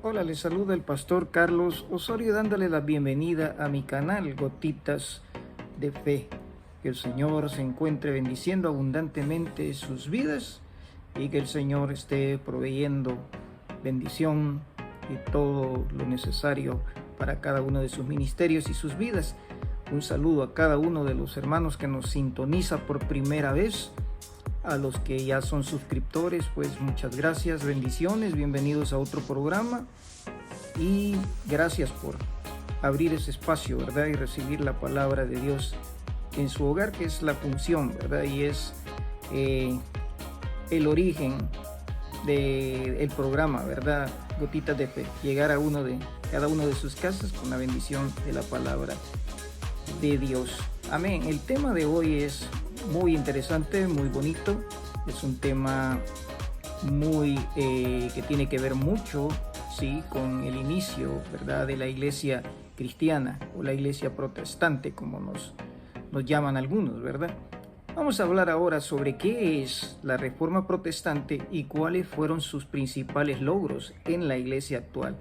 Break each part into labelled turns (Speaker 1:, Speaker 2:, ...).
Speaker 1: Hola, les saluda el pastor Carlos Osorio dándole la bienvenida a mi canal Gotitas de Fe. Que el Señor se encuentre bendiciendo abundantemente sus vidas y que el Señor esté proveyendo bendición y todo lo necesario para cada uno de sus ministerios y sus vidas. Un saludo a cada uno de los hermanos que nos sintoniza por primera vez. A los que ya son suscriptores, pues muchas gracias, bendiciones, bienvenidos a otro programa y gracias por abrir ese espacio, ¿verdad? Y recibir la palabra de Dios en su hogar, que es la función, ¿verdad? Y es el origen del programa, ¿verdad? Gotitas de Fe, llegar a cada uno de sus casas con la bendición de la palabra de Dios. Amén. El tema de hoy es muy interesante, muy bonito. Es un tema muy que tiene que ver mucho, sí, con el inicio, ¿verdad?, de la iglesia cristiana o la iglesia protestante, como nos llaman algunos, ¿verdad? Vamos a hablar ahora sobre qué es la Reforma Protestante y cuáles fueron sus principales logros en la iglesia actual.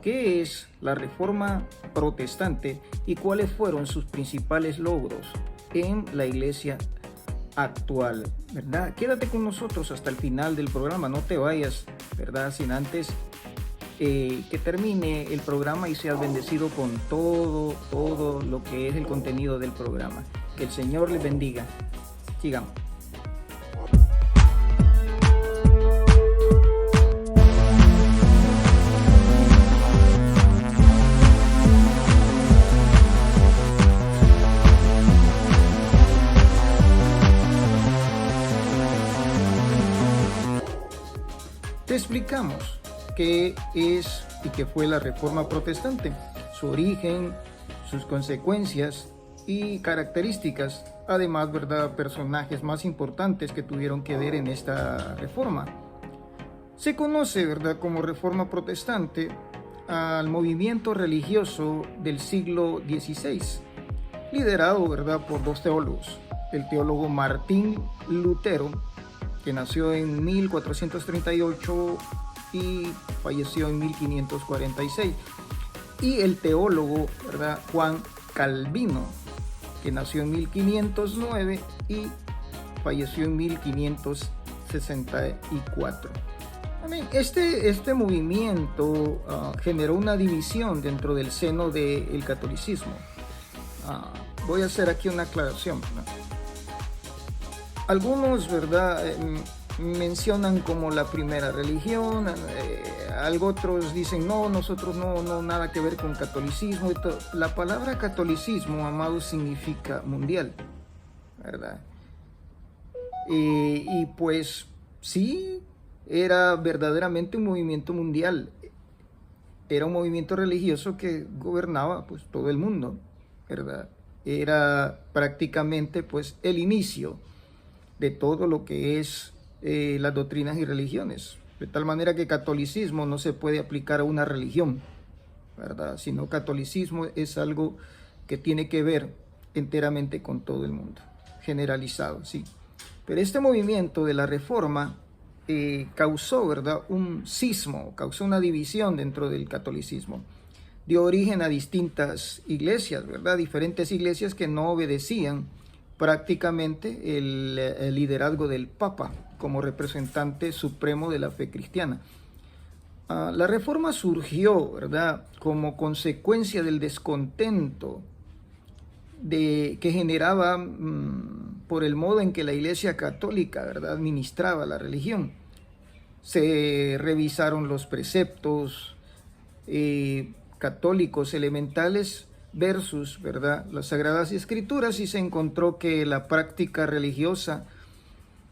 Speaker 1: ¿Qué es la Reforma Protestante y cuáles fueron sus principales logros en la iglesia actual, ¿verdad? Quédate con nosotros hasta el final del programa, no te vayas, ¿verdad?, sin antes que termine el programa y seas bendecido con todo lo que es el contenido del programa. Que el Señor les bendiga. Sigamos. Te explicamos qué es y qué fue la Reforma Protestante, su origen, sus consecuencias y características, además, ¿verdad?, personajes más importantes que tuvieron que ver en esta reforma. Se conoce, ¿verdad?, como Reforma Protestante al movimiento religioso del siglo XVI, liderado, ¿verdad?, por dos teólogos, el teólogo Martín Lutero, que nació en 1438 y falleció en 1546, y el teólogo, ¿verdad?, Juan Calvino, que nació en 1509 y falleció en 1564. Este movimiento generó una división dentro del seno del catolicismo. Voy a hacer aquí una aclaración, ¿no? Algunos, ¿verdad?, mencionan como la primera religión, otros dicen no, nosotros no, nada que ver con catolicismo. La palabra catolicismo, amados, significa mundial, ¿verdad? Y pues sí, era verdaderamente un movimiento mundial, era un movimiento religioso que gobernaba pues todo el mundo, ¿verdad? Era prácticamente pues el inicio de todo lo que es las doctrinas y religiones, de tal manera que catolicismo no se puede aplicar a una religión, ¿verdad?, sino catolicismo es algo que tiene que ver enteramente con todo el mundo, generalizado, sí. Pero este movimiento de la Reforma causó, ¿verdad?, un cismo, causó una división dentro del catolicismo, dio origen a distintas iglesias, ¿verdad?, diferentes iglesias que no obedecían prácticamente el liderazgo del Papa como representante supremo de la fe cristiana. La Reforma surgió, ¿verdad?, como consecuencia del descontento que generaba por el modo en que la Iglesia Católica, ¿verdad?, administraba la religión. Se revisaron los preceptos católicos elementales versus, ¿verdad?, las Sagradas Escrituras, y se encontró que la práctica religiosa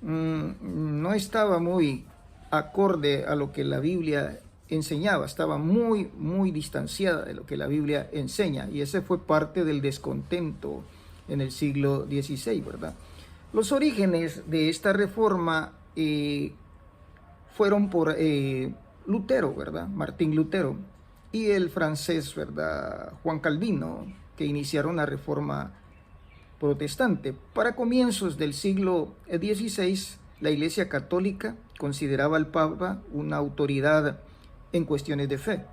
Speaker 1: no estaba muy acorde a lo que la Biblia enseñaba, estaba muy distanciada de lo que la Biblia enseña, y ese fue parte del descontento en el siglo XVI, ¿verdad? Los orígenes de esta reforma fueron por Lutero, ¿verdad?, Martín Lutero, y el francés, ¿verdad?, Juan Calvino, que iniciaron la Reforma Protestante. Para comienzos del siglo XVI, la Iglesia Católica consideraba al Papa una autoridad en cuestiones de fe.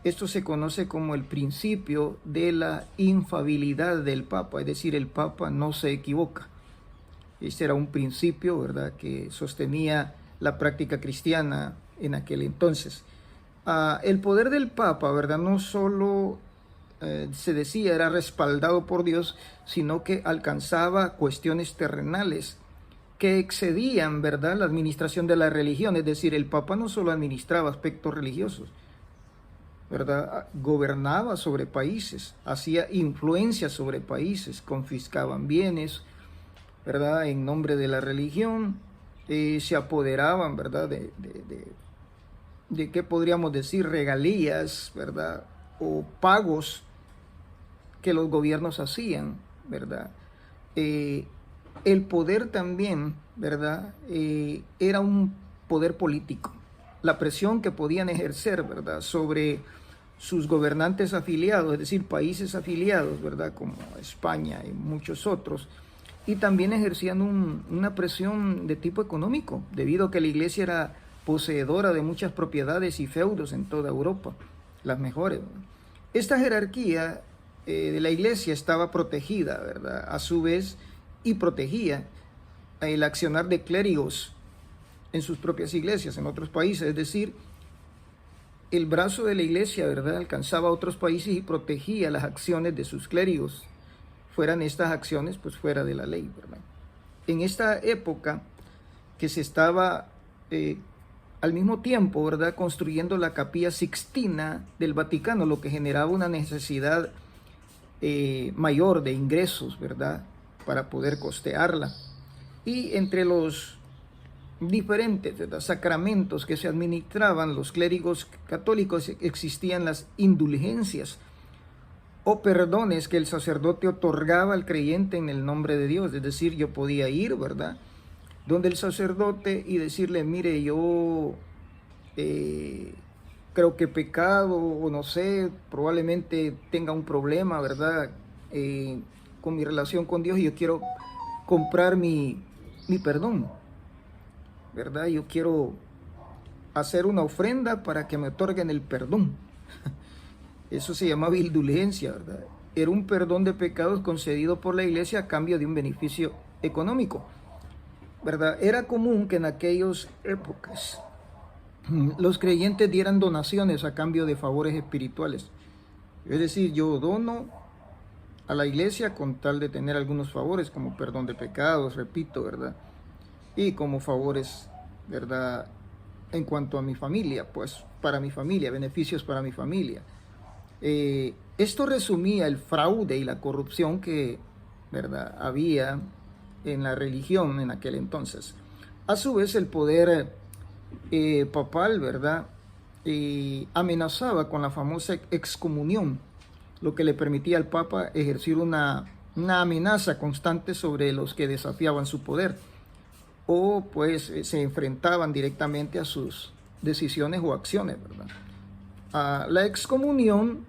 Speaker 1: Esto se conoce como el principio de la infalibilidad del Papa, es decir, el Papa no se equivoca. Este era un principio, ¿verdad?, que sostenía la práctica cristiana en aquel entonces. El poder del Papa, ¿verdad?, no solo se decía era respaldado por Dios, sino que alcanzaba cuestiones terrenales que excedían, ¿verdad?, la administración de la religión. Es decir, el Papa no solo administraba aspectos religiosos, ¿verdad?, gobernaba sobre países, hacía influencia sobre países, confiscaban bienes, ¿verdad?, en nombre de la religión, se apoderaban, ¿verdad?, de qué podríamos decir, regalías, ¿verdad?, o pagos que los gobiernos hacían, ¿verdad? El poder también, ¿verdad?, era un poder político. La presión que podían ejercer, ¿verdad?, sobre sus gobernantes afiliados, es decir, países afiliados, ¿verdad?, como España y muchos otros, y también ejercían una presión de tipo económico, debido a que la iglesia era poseedora de muchas propiedades y feudos en toda Europa, las mejores, ¿verdad? Esta jerarquía de la iglesia estaba protegida, ¿verdad?, a su vez, y protegía el accionar de clérigos en sus propias iglesias, en otros países, es decir, el brazo de la iglesia, ¿verdad?, alcanzaba a otros países y protegía las acciones de sus clérigos, fueran estas acciones pues fuera de la ley, ¿verdad? En esta época que se estaba al mismo tiempo, ¿verdad?, construyendo la Capilla Sixtina del Vaticano, lo que generaba una necesidad mayor de ingresos, ¿verdad?, para poder costearla. Y entre los diferentes, ¿verdad?, sacramentos que se administraban los clérigos católicos existían las indulgencias o perdones que el sacerdote otorgaba al creyente en el nombre de Dios. Es decir, yo podía ir, ¿verdad?, donde el sacerdote y decirle, mire, yo creo que he pecado, o no sé, probablemente tenga un problema, ¿verdad?, con mi relación con Dios, y yo quiero comprar mi perdón, ¿verdad? Yo quiero hacer una ofrenda para que me otorguen el perdón. Eso se llamaba indulgencia, ¿verdad? Era un perdón de pecados concedido por la iglesia a cambio de un beneficio económico, ¿verdad? Era común que en aquellas épocas los creyentes dieran donaciones a cambio de favores espirituales. Es decir, yo dono a la iglesia con tal de tener algunos favores, como perdón de pecados, repito, ¿verdad?, y como favores, ¿verdad?, en cuanto a mi familia, pues para mi familia, beneficios para mi familia. Esto resumía el fraude y la corrupción que, ¿verdad?, había en la religión en aquel entonces. A su vez, el poder papal, ¿verdad?, amenazaba con la famosa excomunión, lo que le permitía al Papa ejercer una amenaza constante sobre los que desafiaban su poder o pues se enfrentaban directamente a sus decisiones o acciones, ¿verdad? La excomunión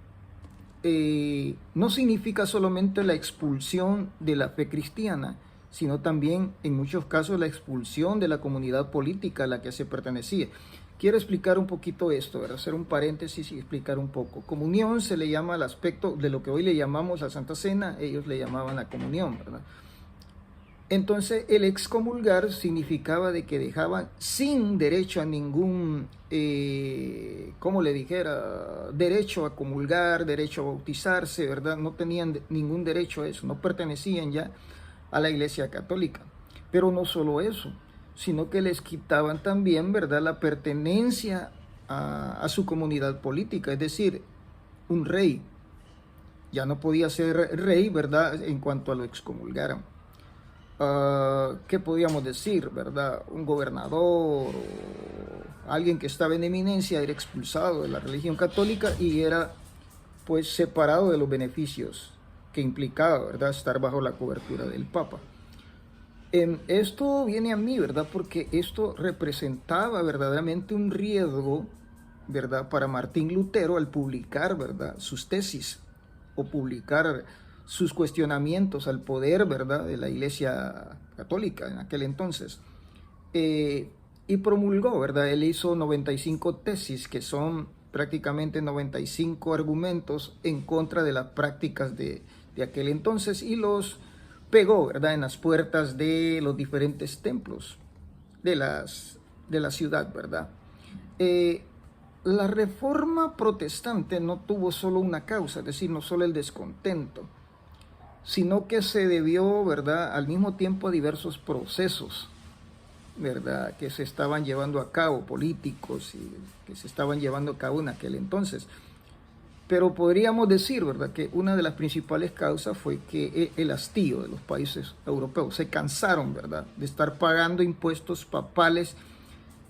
Speaker 1: no significa solamente la expulsión de la fe cristiana, sino también en muchos casos la expulsión de la comunidad política a la que se pertenecía. Quiero explicar un poquito esto, ¿verdad?, hacer un paréntesis y explicar un poco. Comunión se le llama al aspecto de lo que hoy le llamamos la Santa Cena, ellos le llamaban la comunión, ¿verdad? Entonces, el excomulgar significaba de que dejaban sin derecho a ningún, como le dijera, derecho a comulgar, derecho a bautizarse, ¿verdad? No tenían ningún derecho a eso, no pertenecían ya a la Iglesia Católica. Pero no solo eso, sino que les quitaban también, ¿verdad?, la pertenencia a su comunidad política, es decir, un rey ya no podía ser rey, ¿verdad?, en cuanto a lo excomulgaran. ¿Qué podíamos decir, verdad? Un gobernador o alguien que estaba en eminencia era expulsado de la religión católica y era pues separado de los beneficios que implicaba, ¿verdad?, estar bajo la cobertura del Papa. Esto viene a mí, ¿verdad?, porque esto representaba verdaderamente un riesgo, ¿verdad?, para Martín Lutero al publicar, ¿verdad?, sus tesis o publicar sus cuestionamientos al poder, ¿verdad?, de la Iglesia Católica en aquel entonces. y promulgó, ¿verdad? Él hizo 95 tesis, que son prácticamente 95 argumentos en contra de las prácticas de aquel entonces, y los pegó, ¿verdad?, en las puertas de los diferentes templos de la ciudad, ¿verdad? Eh, la reforma protestante no tuvo solo una causa, es decir, no solo el descontento, sino que se debió, ¿verdad?, al mismo tiempo a diversos procesos, ¿verdad?, que se estaban llevando a cabo, políticos, y que se estaban llevando a cabo en aquel entonces. Pero podríamos decir, ¿verdad?, que una de las principales causas fue que el hastío de los países europeos se cansaron, ¿verdad?, de estar pagando impuestos papales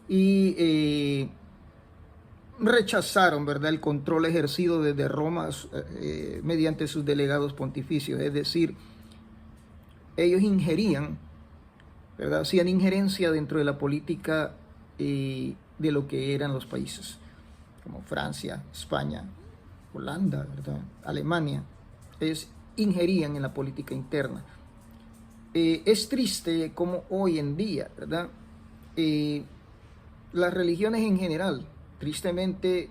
Speaker 1: y rechazaron, ¿verdad?, el control ejercido desde Roma mediante sus delegados pontificios. Es decir, ellos ingerían, ¿verdad?, hacían injerencia dentro de la política de lo que eran los países, como Francia, España, Holanda, ¿verdad?, Alemania. Ellos ingerían en la política interna. Es triste como hoy en día, ¿verdad?, las religiones en general, tristemente,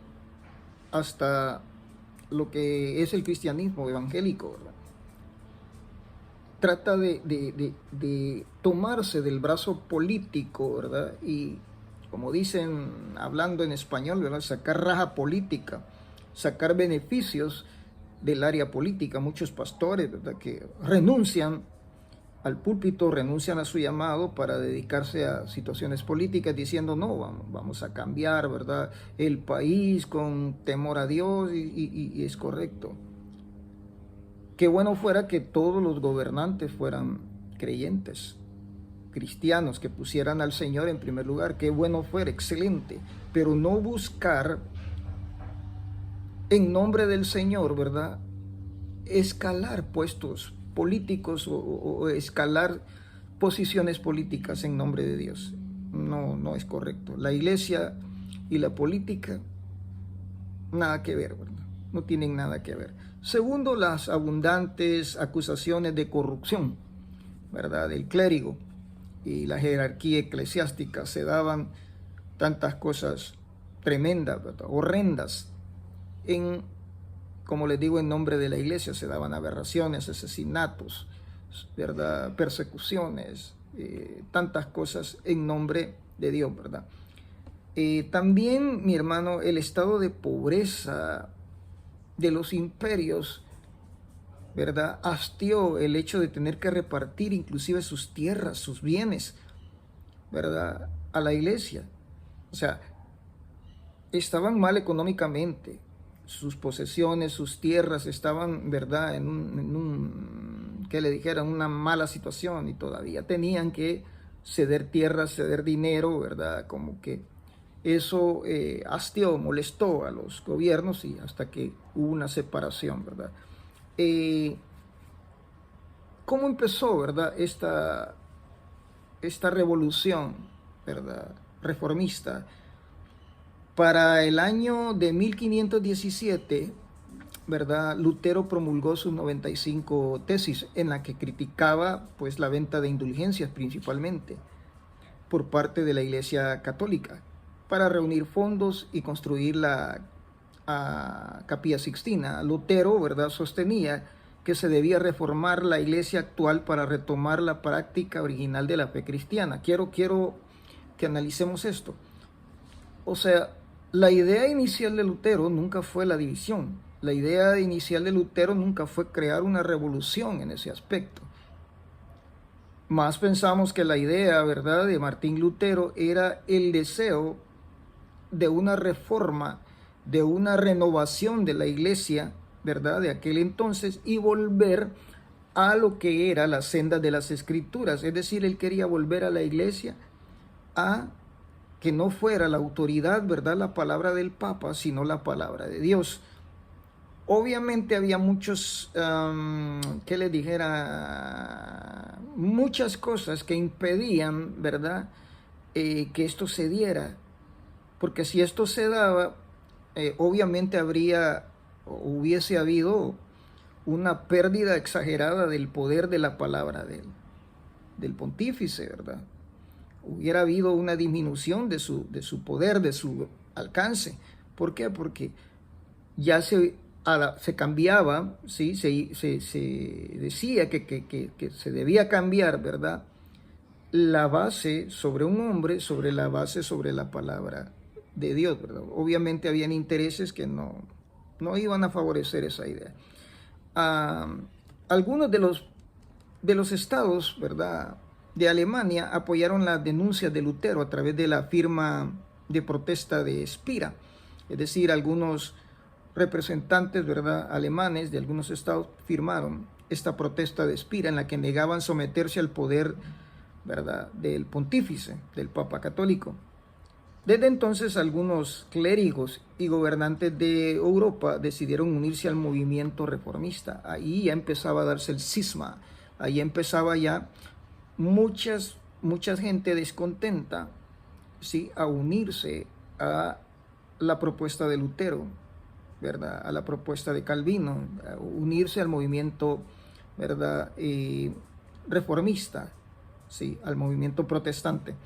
Speaker 1: hasta lo que es el cristianismo evangélico, ¿verdad?, trata de tomarse del brazo político, ¿verdad? Y como dicen, hablando en español, ¿verdad?, sacar raja política, sacar beneficios del área política. Muchos pastores, ¿verdad?, que renuncian al púlpito, renuncian a su llamado para dedicarse a situaciones políticas, diciendo, no, vamos a cambiar, ¿verdad?, el país con temor a Dios, y es correcto. Qué bueno fuera que todos los gobernantes fueran creyentes, cristianos, que pusieran al Señor en primer lugar. Qué bueno fuera, excelente. Pero no buscar en nombre del Señor, ¿verdad?, escalar puestos políticos o escalar posiciones políticas en nombre de Dios. No, no es correcto. La iglesia y la política, nada que ver, ¿verdad? No tienen nada que ver. Segundo, las abundantes acusaciones de corrupción, ¿verdad?, del clérigo y la jerarquía eclesiástica. Se daban tantas cosas tremendas, ¿verdad?, horrendas, como les digo, en nombre de la iglesia. Se daban aberraciones, asesinatos, ¿verdad?, persecuciones, tantas cosas en nombre de Dios, ¿verdad? También, mi hermano, el estado de pobreza de los imperios, ¿verdad?, hastió el hecho de tener que repartir inclusive sus tierras, sus bienes, ¿verdad?, a la iglesia. O sea, estaban mal económicamente, sus posesiones, sus tierras estaban, ¿verdad?, que le dijeran, una mala situación, y todavía tenían que ceder tierras, ceder dinero, ¿verdad? Como que eso hastió, molestó a los gobiernos, y hasta que hubo una separación, ¿verdad? ¿Cómo empezó, verdad, esta revolución, verdad, reformista? Para el año de 1517, ¿verdad?, Lutero promulgó sus 95 tesis, en la que criticaba, pues, la venta de indulgencias principalmente por parte de la Iglesia Católica para reunir fondos y construir la Capilla Sixtina. Lutero, ¿verdad?, sostenía que se debía reformar la iglesia actual para retomar la práctica original de la fe cristiana. Quiero que analicemos esto. O sea, la idea inicial de Lutero nunca fue la división. La idea inicial de Lutero nunca fue crear una revolución en ese aspecto. Más pensamos que la idea, ¿verdad?, de Martín Lutero era el deseo de una reforma, de una renovación de la iglesia, ¿verdad?, de aquel entonces, y volver a lo que era la senda de las escrituras. Es decir, él quería volver a la iglesia a que no fuera la autoridad, ¿verdad?, la palabra del Papa, sino la palabra de Dios. Obviamente había muchos, que les dijera, muchas cosas que impedían, ¿verdad?, que esto se diera. Porque si esto se daba, obviamente hubiese habido una pérdida exagerada del poder de la palabra del pontífice, ¿verdad? hubiera habido una disminución de su poder, de su alcance. ¿Por qué? Porque ya se cambiaba, ¿sí? Se decía que se debía cambiar, ¿verdad? La base sobre un hombre, sobre la base sobre la palabra de Dios, ¿verdad? Obviamente habían intereses que no iban a favorecer esa idea. Ah, algunos de los estados, ¿verdad?, de Alemania apoyaron las denuncias de Lutero a través de la firma de protesta de Spira. Es decir, algunos representantes, ¿verdad?, alemanes de algunos estados firmaron esta protesta de Spira en la que negaban someterse al poder, ¿verdad?, del pontífice, del Papa Católico. Desde entonces, algunos clérigos y gobernantes de Europa decidieron unirse al movimiento reformista. Ahí ya empezaba a darse el cisma, ahí empezaba ya mucha gente descontenta, ¿sí?, a unirse a la propuesta de Lutero, ¿verdad?, a la propuesta de Calvino, a unirse al movimiento, ¿verdad?, reformista, ¿sí?, al movimiento protestante.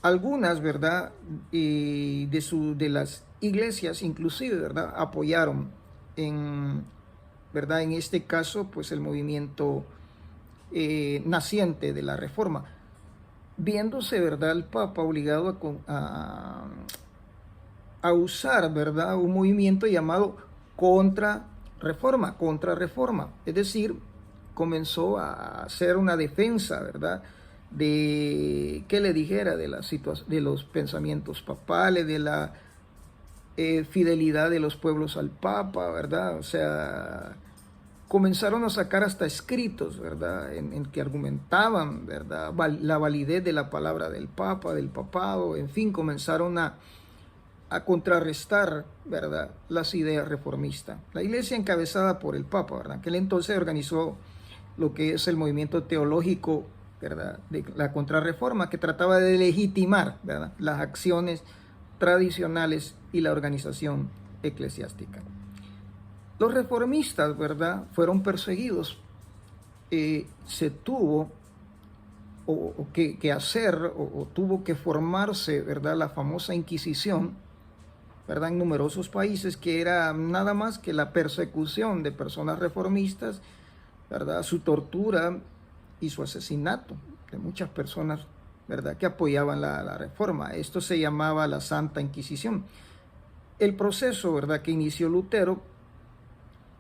Speaker 1: Algunas, ¿verdad?, de las iglesias inclusive, ¿verdad?, apoyaron ¿verdad?, en este caso, pues el movimiento naciente de la Reforma, viéndose, ¿verdad?, el Papa obligado a usar, ¿verdad?, un movimiento llamado contrarreforma, es decir, comenzó a hacer una defensa, ¿verdad?, de que le dijera de de los pensamientos papales, de la fidelidad de los pueblos al Papa, ¿verdad? O sea, comenzaron a sacar hasta escritos, ¿verdad?, en que argumentaban, ¿verdad?, la validez de la palabra del Papa, del papado, en fin, comenzaron a contrarrestar, ¿verdad?, las ideas reformistas. La iglesia encabezada por el Papa, ¿verdad?, que él entonces organizó lo que es el movimiento teológico, ¿verdad?, de la contrarreforma, que trataba de legitimar, ¿verdad?, las acciones tradicionales y la organización eclesiástica. Los reformistas, ¿verdad?, fueron perseguidos. Se tuvo que hacer o tuvo que formarse, ¿verdad?, la famosa Inquisición, ¿verdad?, en numerosos países, que era nada más que la persecución de personas reformistas, ¿verdad?, su tortura y su asesinato de muchas personas, ¿verdad?, que apoyaban la reforma. Esto se llamaba la Santa Inquisición. El proceso, ¿verdad?, que inició Lutero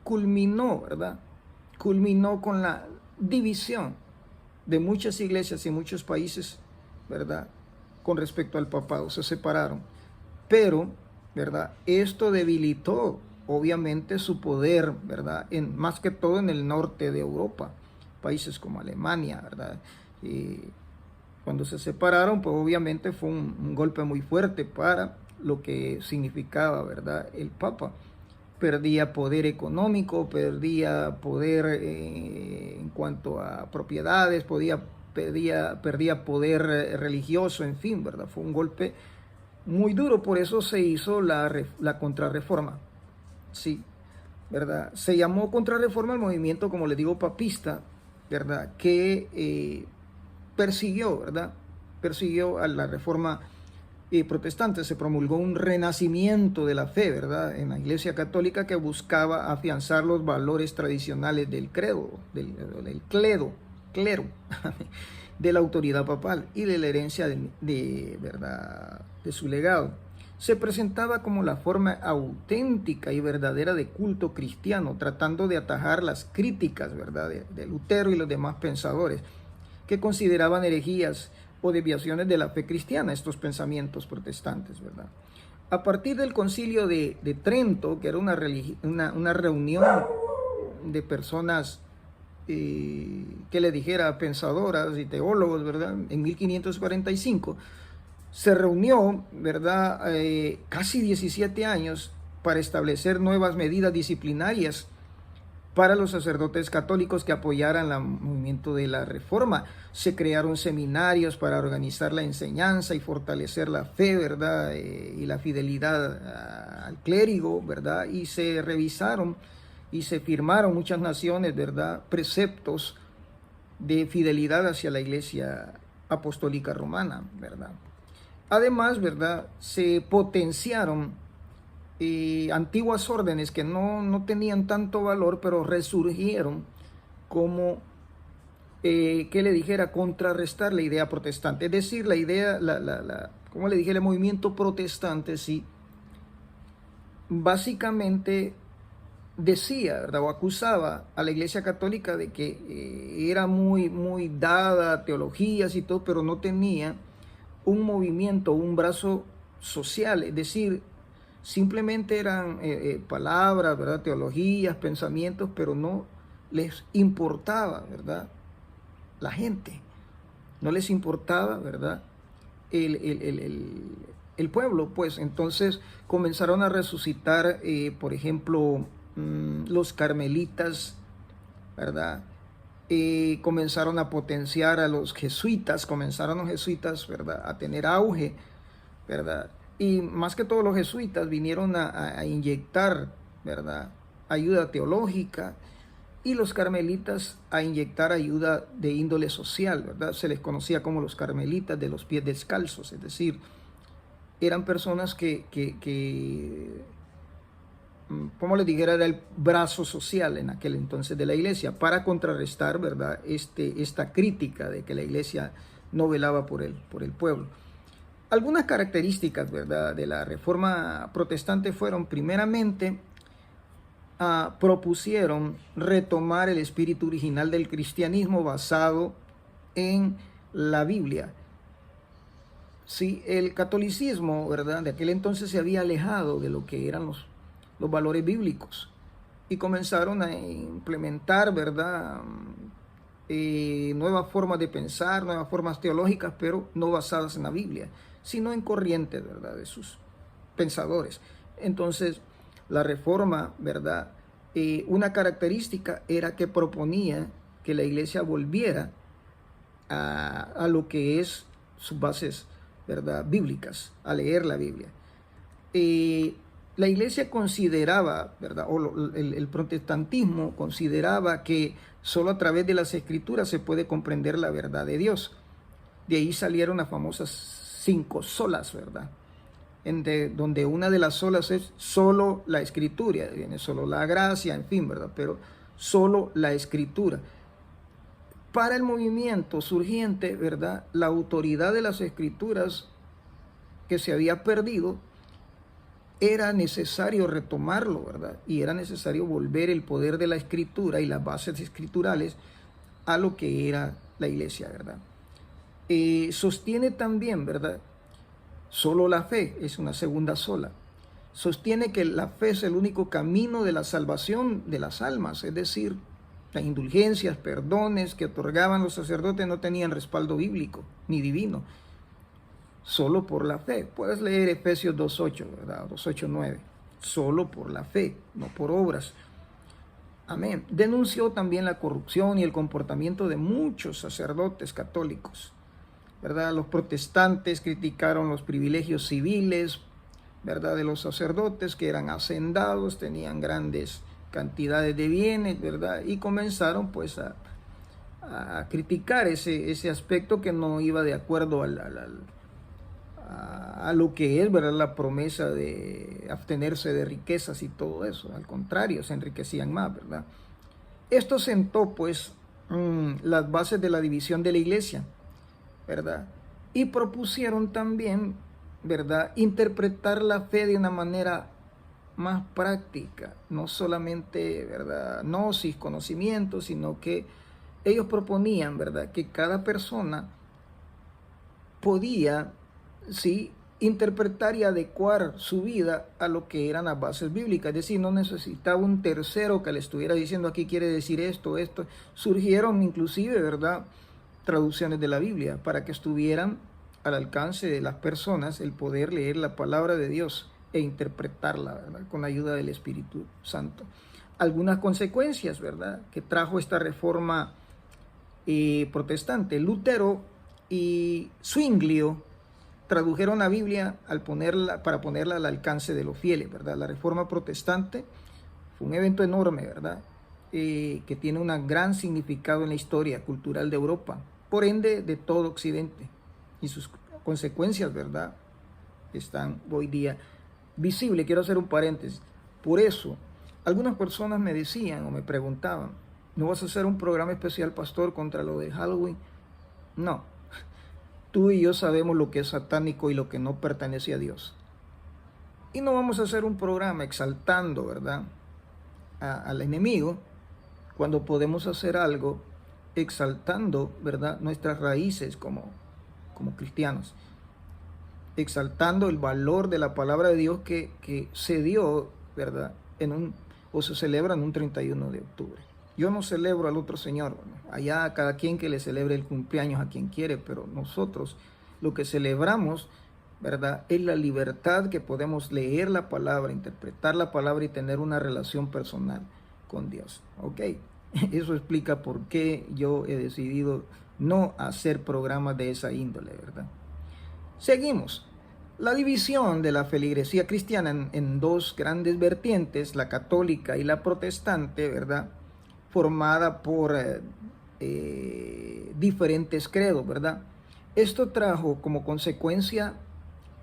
Speaker 1: culminó, ¿verdad?, culminó con la división de muchas iglesias y muchos países, ¿verdad?, con respecto al papado. Se separaron. Pero, ¿verdad?, esto debilitó obviamente su poder, ¿verdad?, más que todo en el norte de Europa, países como Alemania, ¿verdad? Y cuando se separaron, pues obviamente fue un golpe muy fuerte para lo que significaba, ¿verdad?, el Papa. Perdía poder económico, perdía poder en cuanto a propiedades, perdía poder religioso, en fin, ¿verdad? Fue un golpe muy duro, por eso se hizo la contrarreforma, sí, ¿verdad? Se llamó contrarreforma el movimiento, como le digo, papista, ¿verdad?, que persiguió, ¿verdad?, persiguió a la reforma protestante. Se promulgó un renacimiento de la fe, ¿verdad?, en la Iglesia Católica, que buscaba afianzar los valores tradicionales del credo, del clero, de la autoridad papal y de la herencia ¿verdad?, de su legado. Se presentaba como la forma auténtica y verdadera de culto cristiano, tratando de atajar las críticas, ¿verdad?, de Lutero y los demás pensadores que consideraban herejías o desviaciones de la fe cristiana estos pensamientos protestantes, ¿verdad? A partir del Concilio de Trento, que era una reunión de personas que le dijera pensadoras y teólogos, ¿verdad?, en 1545, se reunió, ¿verdad?, casi 17 años para establecer nuevas medidas disciplinarias para los sacerdotes católicos que apoyaran el movimiento de la Reforma. Se crearon seminarios para organizar la enseñanza y fortalecer la fe, ¿verdad?, y la fidelidad al clérigo, ¿verdad?, y se revisaron y se firmaron muchas naciones, ¿verdad?, preceptos de fidelidad hacia la Iglesia Apostólica Romana, ¿verdad? Además, ¿verdad? Se potenciaron antiguas órdenes que no tenían tanto valor, pero resurgieron como, que le dijera, contrarrestar la idea protestante. Es decir, la idea, como le dije, el movimiento protestante, sí, básicamente decía, ¿verdad? O acusaba a la Iglesia Católica de que era muy dada a teologías y todo, pero no tenía un movimiento, un brazo social. Es decir, simplemente eran palabras, ¿verdad? Teologías, pensamientos, pero no les importaba, ¿verdad? La gente. No les importaba, ¿verdad? El pueblo, pues. Entonces comenzaron a resucitar, por ejemplo, los carmelitas, ¿verdad? Comenzaron a potenciar a los jesuitas, ¿verdad? A tener auge, ¿verdad? Y más que todos los jesuitas vinieron a inyectar, ¿verdad? Ayuda teológica, y los carmelitas a inyectar ayuda de índole social, ¿verdad? Se les conocía como los carmelitas de los pies descalzos, es decir, eran personas que como les dijera, era el brazo social en aquel entonces de la iglesia, para contrarrestar, ¿verdad? Esta crítica de que la iglesia no velaba por el pueblo. Algunas características, ¿verdad?, de la reforma protestante fueron, primeramente, propusieron retomar el espíritu original del cristianismo basado en la Biblia. Sí, el catolicismo, ¿verdad?, de aquel entonces se había alejado de lo que eran los valores bíblicos, y comenzaron a implementar, ¿verdad?, nuevas formas de pensar, nuevas formas teológicas, pero no basadas en la Biblia, sino en corrientes, ¿verdad?, de sus pensadores. Entonces, la reforma, ¿verdad?, una característica era que proponía que la iglesia volviera a lo que es sus bases, ¿verdad?, bíblicas, a leer la Biblia. La iglesia consideraba, ¿verdad?, o el protestantismo consideraba que solo a través de las escrituras se puede comprender la verdad de Dios. De ahí salieron las famosas 5 solas, ¿verdad?, donde una de las solas es solo la escritura, viene solo la gracia, en fin, ¿verdad?, pero solo la escritura. Para el movimiento surgiente, ¿verdad?, la autoridad de las escrituras que se había perdido, era necesario retomarlo, ¿verdad? Y era necesario volver el poder de la escritura y las bases escriturales a lo que era la iglesia, ¿verdad? Sostiene también, ¿verdad?, solo la fe, es una segunda sola. Sostiene que la fe es el único camino de la salvación de las almas, es decir, las indulgencias, perdones que otorgaban los sacerdotes no tenían respaldo bíblico ni divino, solo por la fe. Puedes leer Efesios 2.8, ¿verdad? 2.8.9. Solo por la fe, no por obras. Amén. Denunció también la corrupción y el comportamiento de muchos sacerdotes católicos, ¿verdad? Los protestantes criticaron los privilegios civiles, ¿verdad?, de los sacerdotes, que eran hacendados, tenían grandes cantidades de bienes, ¿verdad? Y comenzaron pues a criticar ese aspecto que no iba de acuerdo a lo que es, ¿verdad?, la promesa de abstenerse de riquezas y todo eso. Al contrario, se enriquecían más, ¿verdad? Esto sentó pues las bases de la división de la iglesia, ¿verdad? Y propusieron también, ¿verdad?, interpretar la fe de una manera más práctica, no solamente, ¿verdad?, gnosis, conocimiento, sino que ellos proponían, ¿verdad?, que cada persona podía, sí, interpretar y adecuar su vida a lo que eran las bases bíblicas. Es decir, no necesitaba un tercero que le estuviera diciendo aquí quiere decir esto. Surgieron inclusive, ¿verdad?, traducciones de la Biblia para que estuvieran al alcance de las personas el poder leer la palabra de Dios e interpretarla, ¿verdad?, con la ayuda del Espíritu Santo. Algunas consecuencias, ¿verdad?, que trajo esta reforma protestante. Lutero y Zwinglio tradujeron la Biblia para ponerla al alcance de los fieles, ¿verdad? La reforma protestante fue un evento enorme, ¿verdad?, que tiene un gran significado en la historia cultural de Europa, por ende de todo Occidente. Y sus consecuencias, ¿verdad?, están hoy día visibles. Quiero hacer un paréntesis. Por eso, algunas personas me decían o me preguntaban, ¿no vas a hacer un programa especial, pastor, contra lo de Halloween? No. Tú y yo sabemos lo que es satánico y lo que no pertenece a Dios. Y no vamos a hacer un programa exaltando, ¿verdad?, al enemigo, cuando podemos hacer algo exaltando, ¿verdad?, nuestras raíces como cristianos, exaltando el valor de la palabra de Dios que se dio, ¿verdad?, o se celebra en un 31 de octubre. Yo no celebro al otro señor, bueno, allá cada quien que le celebre el cumpleaños a quien quiere, pero nosotros lo que celebramos, ¿verdad?, es la libertad que podemos leer la palabra, interpretar la palabra y tener una relación personal con Dios. ¿Ok? Eso explica por qué yo he decidido no hacer programas de esa índole, ¿verdad? Seguimos. La división de la feligresía cristiana en dos grandes vertientes, la católica y la protestante, ¿verdad?, formada por diferentes credos, ¿verdad? Esto trajo como consecuencia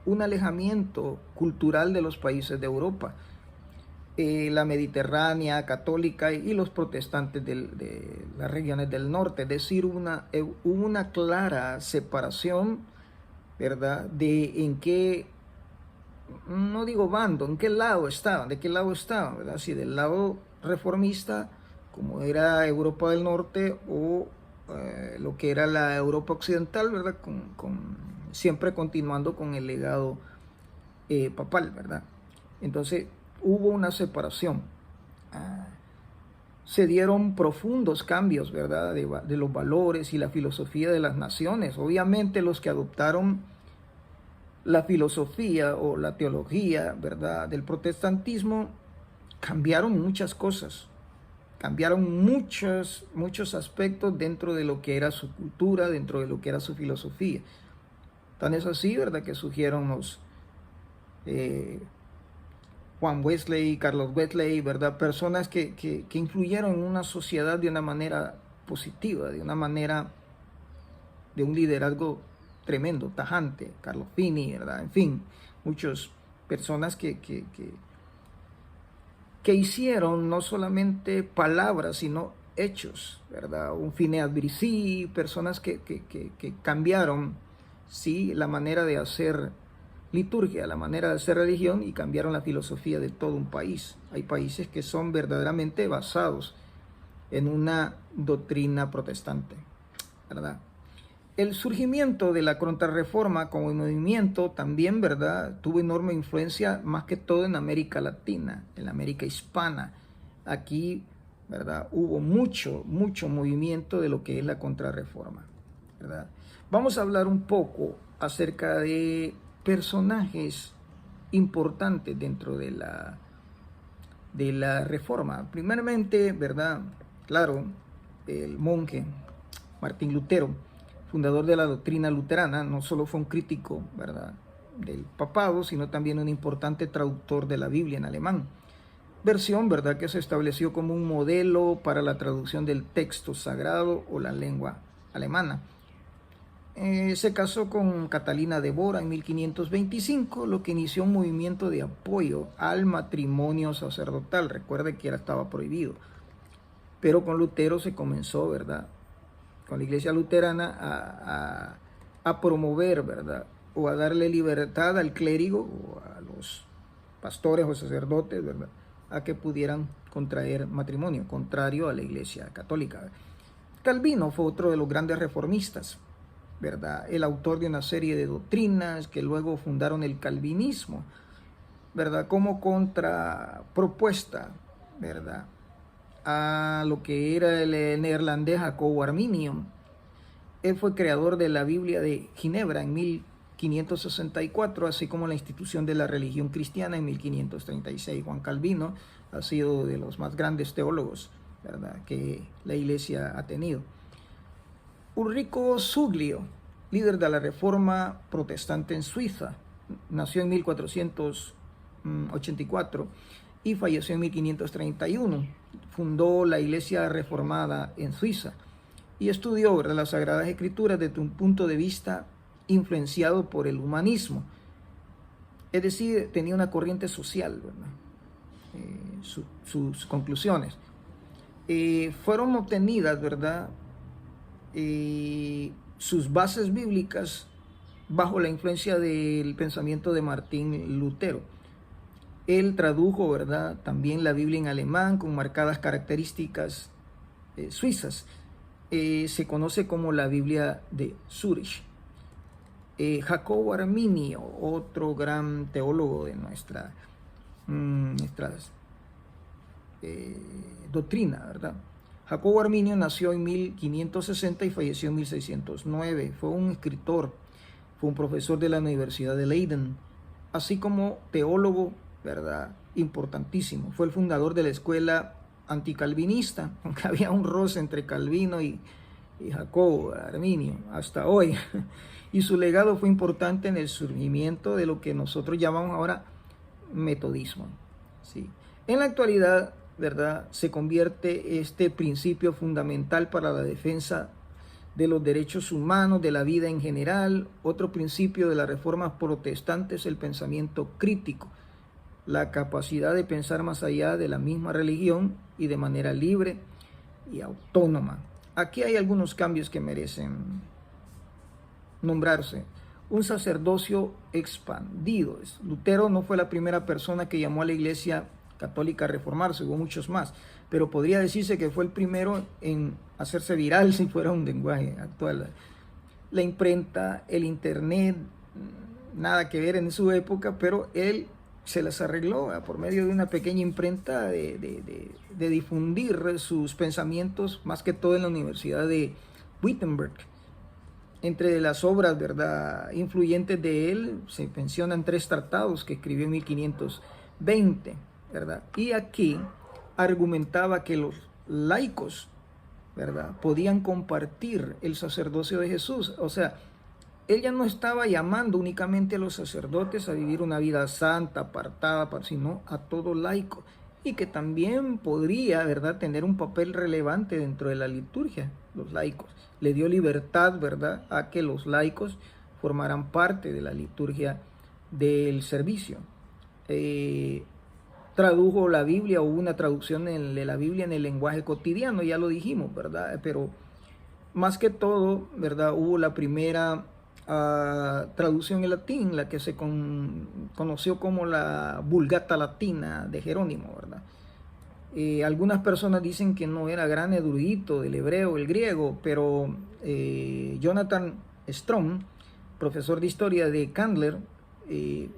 Speaker 1: un alejamiento cultural de los países de Europa, la mediterránea católica y los protestantes de las regiones del norte. Es decir, hubo una clara separación, ¿verdad?, de en qué, no digo bando, en qué lado estaban, de qué lado estaban, ¿verdad? Si del lado reformista, como era Europa del Norte, o lo que era la Europa occidental, ¿verdad?, siempre continuando con el legado papal, ¿verdad? Entonces hubo una separación. Se dieron profundos cambios, ¿verdad?, de los valores y la filosofía de las naciones. Obviamente los que adoptaron la filosofía o la teología, ¿verdad?, del protestantismo, cambiaron muchas cosas, cambiaron muchos aspectos dentro de lo que era su cultura, dentro de lo que era su filosofía. Tan es así, ¿verdad?, que surgieron los Juan Wesley, Carlos Wesley, ¿verdad?, personas que influyeron en una sociedad de una manera positiva, de una manera de un liderazgo tremendo, tajante. Carlos Fini, ¿verdad?, en fin, muchas personas que hicieron no solamente palabras, sino hechos, ¿verdad? Un Phineas Brissi, personas que cambiaron, sí, la manera de hacer liturgia, la manera de hacer religión, y cambiaron la filosofía de todo un país. Hay países que son verdaderamente basados en una doctrina protestante, ¿verdad? El surgimiento de la contrarreforma como movimiento también, ¿verdad?, tuvo enorme influencia más que todo en América Latina, en la América hispana. Aquí, ¿verdad?, hubo mucho movimiento de lo que es la contrarreforma, ¿verdad? Vamos a hablar un poco acerca de personajes importantes dentro de la reforma. Primeramente, ¿verdad?, claro, el monje Martín Lutero, fundador de la doctrina luterana, no solo fue un crítico, ¿verdad?, del papado, sino también un importante traductor de la Biblia en alemán. Versión, ¿verdad?, que se estableció como un modelo para la traducción del texto sagrado o la lengua alemana. Se casó con Catalina de Bora en 1525, lo que inició un movimiento de apoyo al matrimonio sacerdotal. Recuerde que estaba prohibido. Pero con Lutero se comenzó, ¿verdad?, con la iglesia luterana a promover, ¿verdad?, o a darle libertad al clérigo o a los pastores o sacerdotes, ¿verdad?, a que pudieran contraer matrimonio, contrario a la iglesia católica. Calvino fue otro de los grandes reformistas, ¿verdad?, el autor de una serie de doctrinas que luego fundaron el calvinismo, ¿verdad?, como contrapropuesta, ¿verdad?, a lo que era el neerlandés Jacobo Arminio. Él fue creador de la Biblia de Ginebra en 1564, así como la institución de la religión cristiana en 1536. Juan Calvino ha sido de los más grandes teólogos, ¿verdad?, que la iglesia ha tenido. Ulrico Zuglio, líder de la Reforma Protestante en Suiza, nació en 1484 y falleció en 1531. Fundó la Iglesia Reformada en Suiza. y estudió, ¿verdad?, las Sagradas Escrituras desde un punto de vista influenciado por el humanismo. Es decir, tenía una corriente social, ¿verdad? Sus conclusiones fueron obtenidas, ¿verdad?, sus bases bíblicas bajo la influencia del pensamiento de Martín Lutero. Él tradujo, ¿verdad?, también la Biblia en alemán con marcadas características suizas. Se conoce como la Biblia de Zurich. Jacobo Arminio, otro gran teólogo de nuestra doctrina, ¿verdad? Jacobo Arminio nació en 1560 y falleció en 1609. Fue un escritor, fue un profesor de la Universidad de Leiden, así como teólogo, ¿verdad?, importantísimo. Fue el fundador de la escuela anticalvinista, aunque había un roce entre Calvino y Jacobo Arminio hasta hoy. Y su legado fue importante en el surgimiento de lo que nosotros llamamos ahora metodismo. ¿Sí? En la actualidad, ¿verdad?, se convierte este principio fundamental para la defensa de los derechos humanos, de la vida en general. Otro principio de las reformas protestantes es el pensamiento crítico, la capacidad de pensar más allá de la misma religión y de manera libre y autónoma. Aquí hay algunos cambios que merecen nombrarse. Un sacerdocio expandido. Lutero no fue la primera persona que llamó a la Iglesia Católica a reformarse, hubo muchos más, pero podría decirse que fue el primero en hacerse viral, si fuera un lenguaje actual. La imprenta, el internet, nada que ver en su época, pero él se las arregló por medio de una pequeña imprenta de difundir sus pensamientos, más que todo en la Universidad de Wittenberg. Entre las obras, ¿verdad?, influyentes de él se mencionan 3 tratados que escribió en 1520, ¿verdad? Y aquí argumentaba que los laicos, ¿verdad?, podían compartir el sacerdocio de Jesús. O sea, él ya no estaba llamando únicamente a los sacerdotes a vivir una vida santa, apartada, sino a todo laico, y que también podría, ¿verdad?, tener un papel relevante dentro de la liturgia, los laicos. Le dio libertad, ¿verdad?, a que los laicos formaran parte de la liturgia del servicio. Tradujo la Biblia, hubo una traducción de la Biblia en el lenguaje cotidiano, ya lo dijimos, ¿verdad? Pero más que todo, ¿verdad?, hubo la primera traducción en latín, la que se conoció como la Vulgata Latina de Jerónimo, ¿verdad? Algunas personas dicen que no era gran erudito del hebreo, el griego, pero Jonathan Strom, profesor de historia de Candler,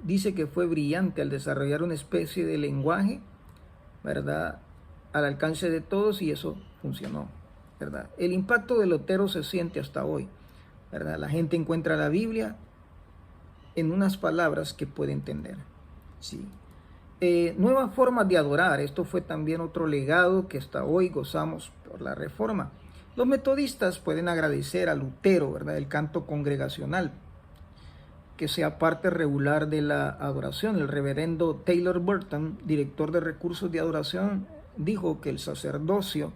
Speaker 1: dice que fue brillante al desarrollar una especie de lenguaje, ¿verdad?, al alcance de todos, y eso funcionó, ¿verdad? El impacto de Lutero se siente hasta hoy, ¿verdad? La gente encuentra la Biblia en unas palabras que puede entender, ¿sí? Nuevas formas de adorar. Esto fue también otro legado que hasta hoy gozamos por la Reforma. Los metodistas pueden agradecer a Lutero, ¿verdad?, el canto congregacional, que sea parte regular de la adoración. El reverendo Taylor Burton, director de recursos de adoración, dijo que el sacerdocio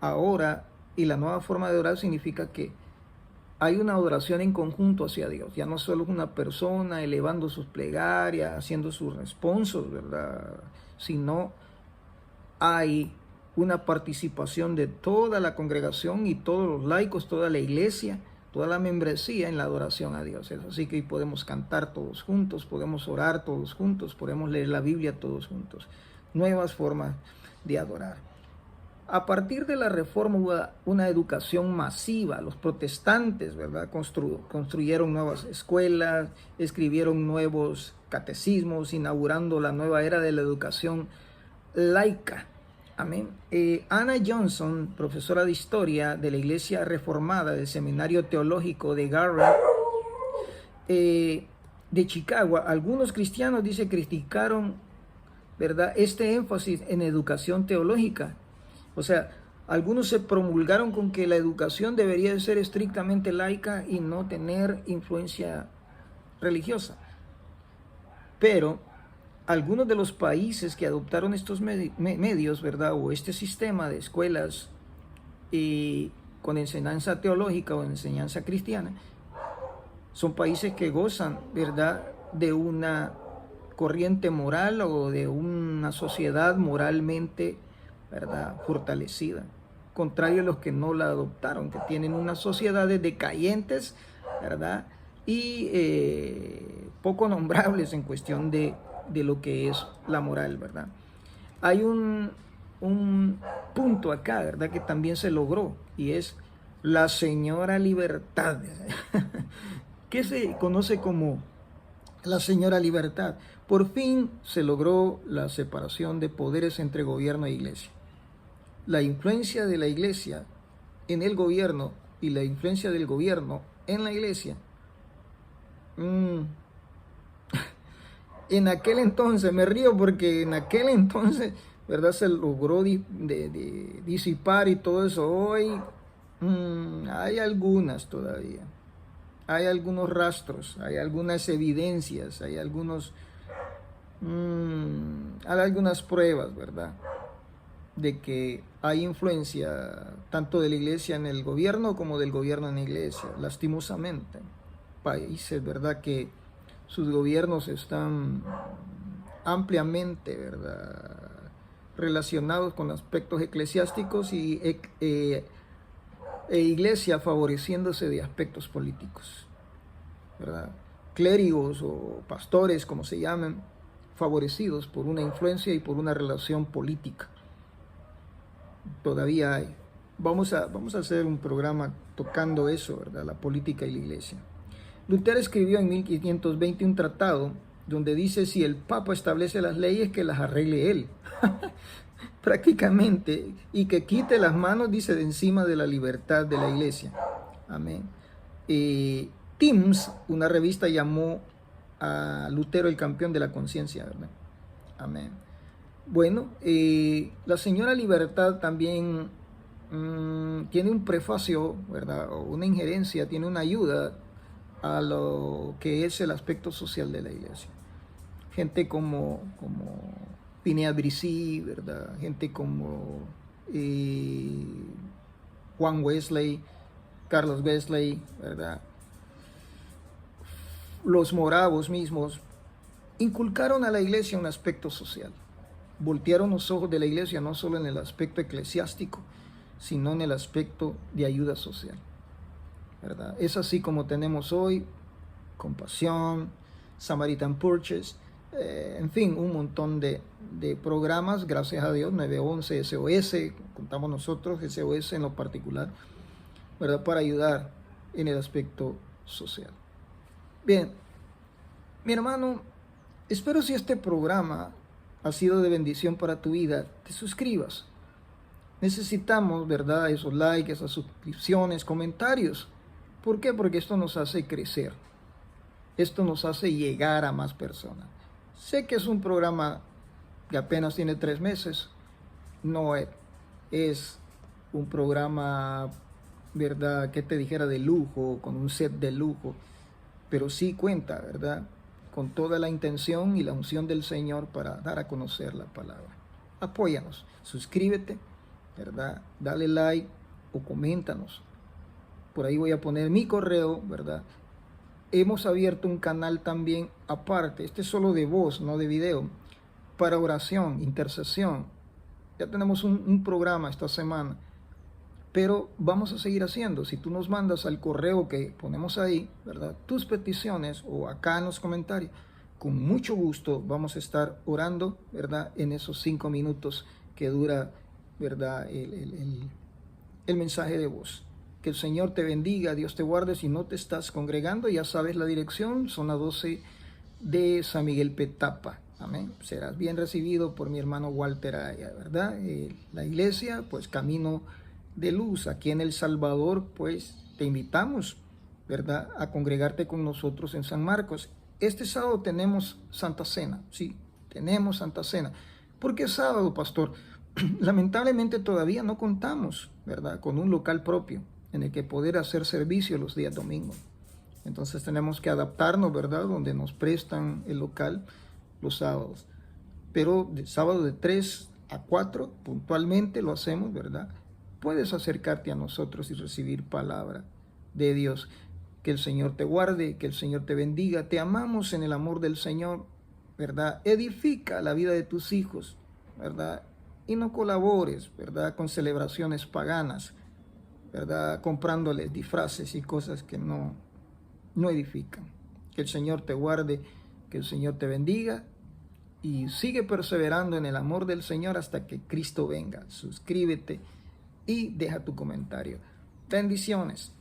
Speaker 1: ahora y la nueva forma de adorar significa que hay una adoración en conjunto hacia Dios. Ya no solo es una persona elevando sus plegarias, haciendo sus responsos, ¿verdad?, sino hay una participación de toda la congregación y todos los laicos, toda la iglesia, toda la membresía en la adoración a Dios. Así que podemos cantar todos juntos, podemos orar todos juntos, podemos leer la Biblia todos juntos. Nuevas formas de adorar. A partir de la Reforma hubo una educación masiva. Los protestantes, ¿verdad?, construyeron nuevas escuelas, escribieron nuevos catecismos, inaugurando la nueva era de la educación laica. Amén. Anna Johnson, profesora de historia de la Iglesia Reformada del Seminario Teológico de Garrett, de Chicago, algunos cristianos, dice, criticaron, ¿verdad?, este énfasis en educación teológica. O sea, algunos se promulgaron con que la educación debería de ser estrictamente laica y no tener influencia religiosa. Pero algunos de los países que adoptaron estos medios, ¿verdad?, o este sistema de escuelas con enseñanza teológica o enseñanza cristiana, son países que gozan, ¿verdad?, de una corriente moral o de una sociedad moralmente, ¿verdad?, fortalecida. Contrario a los que no la adoptaron, que tienen unas sociedades decayentes, ¿verdad?, y poco nombrables en cuestión de lo que es la moral, ¿verdad? Hay un punto acá, ¿verdad?, que también se logró, y es la señora libertad. ¿Qué se conoce como la señora libertad? Por fin se logró la separación de poderes entre gobierno e iglesia. La influencia de la iglesia en el gobierno y la influencia del gobierno en la iglesia, en aquel entonces, me río porque en aquel entonces, ¿verdad?, se logró disipar y todo eso. Hoy hay algunas todavía, hay algunos rastros, hay algunas evidencias, hay algunas pruebas, ¿verdad?, de que hay influencia tanto de la iglesia en el gobierno como del gobierno en la iglesia, lastimosamente. Países, ¿verdad?, que sus gobiernos están ampliamente, ¿verdad?, relacionados con aspectos eclesiásticos y iglesia favoreciéndose de aspectos políticos, ¿verdad? Clérigos o pastores, como se llaman, favorecidos por una influencia y por una relación política. Todavía hay. Vamos a hacer un programa tocando eso, ¿verdad?, la política y la iglesia. Lutero escribió en 1520 un tratado donde dice: si el Papa establece las leyes, que las arregle él. Prácticamente, y que quite las manos, dice, de encima de la libertad de la iglesia. Amén. Times, una revista, llamó a Lutero el campeón de la conciencia, ¿verdad? Amén. Bueno, la señora libertad también tiene un prefacio, ¿verdad?, o una injerencia, tiene una ayuda a lo que es el aspecto social de la iglesia. Gente como Phineas Brissi, ¿verdad?, gente como Juan Wesley, Carlos Wesley, ¿verdad?, los moravos mismos, inculcaron a la iglesia un aspecto social. Voltearon los ojos de la iglesia no solo en el aspecto eclesiástico, sino en el aspecto de ayuda social, ¿verdad? Es así como tenemos hoy Compasión, Samaritan Purchase, en fin, un montón de programas, gracias a Dios, 911, SOS, contamos nosotros, SOS en lo particular, ¿verdad?, para ayudar en el aspecto social. Bien, mi hermano, espero si este programa ha sido de bendición para tu vida, te suscribas. Necesitamos, ¿verdad?, esos likes, esas suscripciones, comentarios. ¿Por qué? Porque esto nos hace crecer. Esto nos hace llegar a más personas. Sé que es un programa que apenas tiene 3 meses. No es un programa, ¿verdad?, que te dijera de lujo, con un set de lujo. Pero sí cuenta, ¿verdad?, con toda la intención y la unción del Señor para dar a conocer la palabra. Apóyanos, suscríbete, ¿verdad?, dale like o coméntanos. Por ahí voy a poner mi correo, ¿verdad? Hemos abierto un canal también aparte, este es solo de voz, no de video, para oración, intercesión. Ya tenemos un programa esta semana, pero vamos a seguir haciendo. Si tú nos mandas al correo que ponemos ahí, ¿verdad?, tus peticiones, o acá en los comentarios, con mucho gusto vamos a estar orando, ¿verdad?, en esos 5 minutos que dura, ¿verdad?, el mensaje de voz. Que el Señor te bendiga, Dios te guarde. Si no te estás congregando, ya sabes la dirección, zona 12 de San Miguel Petapa. Amén. Serás bien recibido por mi hermano Walter Aya, ¿verdad? La iglesia, pues Camino de Luz, aquí en El Salvador, pues te invitamos, ¿verdad?, a congregarte con nosotros en San Marcos. Este sábado tenemos Santa Cena, sí, tenemos Santa Cena. ¿Por qué sábado, pastor? Lamentablemente todavía no contamos, ¿verdad?, con un local propio en el que poder hacer servicio los días domingos. Entonces tenemos que adaptarnos, ¿verdad?, donde nos prestan el local los sábados. Pero de sábado de 3 a 4 puntualmente lo hacemos, ¿verdad?, puedes acercarte a nosotros y recibir palabra de Dios. Que el Señor te guarde, que el Señor te bendiga. Te amamos en el amor del Señor, ¿verdad? Edifica la vida de tus hijos, ¿verdad? Y no colabores, ¿verdad? Con celebraciones paganas, ¿verdad? Comprándoles disfraces y cosas que no edifican. Que el Señor te guarde, que el Señor te bendiga y sigue perseverando en el amor del Señor hasta que Cristo venga. Suscríbete y deja tu comentario. Bendiciones.